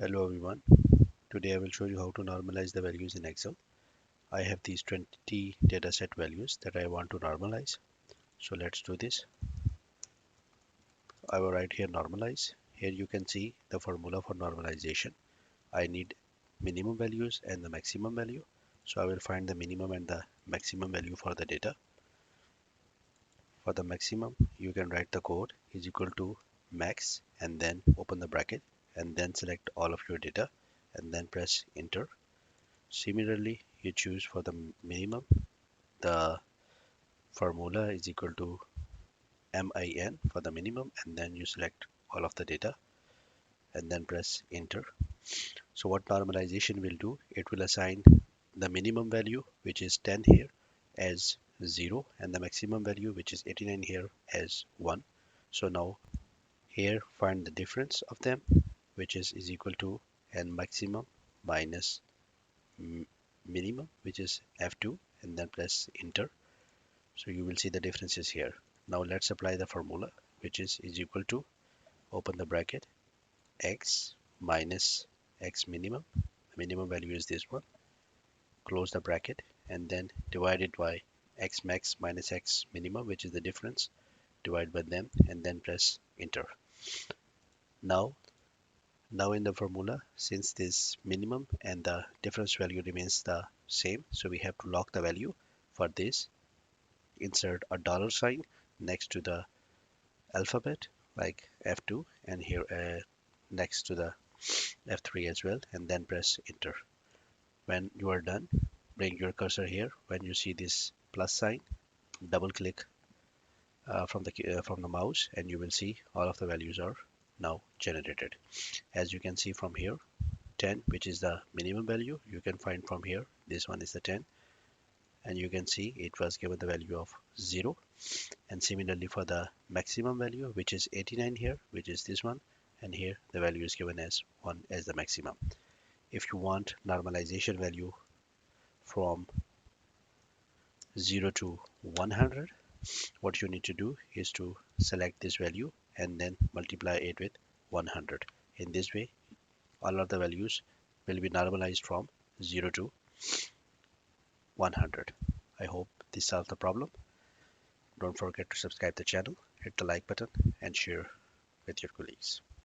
Hello everyone. Today I will show you how to normalize the values in Excel. I have these 20 dataset values that I want to normalize. So let's do this. I will write here normalize. Here you can see the formula for normalization. I need minimum values and the maximum value. So I will find the minimum and the maximum value for the data. For the maximum, you can write the code is equal to max and then open the bracket and then select all of your data and then press enter. Similarly, you choose for the minimum, the formula is equal to min for the minimum, and then you select all of the data and then press enter. So what normalization will do, it will assign the minimum value, which is 10 here, as 0, and the maximum value, which is 89 here, as 1. So now here find the difference of them, which is equal to n maximum minus minimum, which is f2, and then press enter. So you will see the differences here. Now let's apply the formula, which is equal to, open the bracket, x minus x minimum. The minimum value is this one. Close the bracket and then divide it by x max minus x minimum, which is the difference. Divide by them and then press enter. Now, now in the formula, since this minimum and the difference value remains the same, so we have to lock the value. For this, insert a dollar sign next to the alphabet like F2 and here next to the F3 as well, and then press enter. When you are done, bring your cursor here. When you see this plus sign, double click from the mouse and you will see all of the values are now generated. As you can see from here, 10, which is the minimum value, you can find from here. This one is the 10, and you can see it was given the value of 0. And similarly for the maximum value, which is 89 here, which is this one, and here the value is given as 1 as the maximum. If you want normalization value from 0 to 100, what you need to do is to select this value and then multiply it with 100. In this way, all of the values will be normalized from 0 to 100. I hope this solved the problem. Don't forget to subscribe the channel, hit the like button, and share with your colleagues.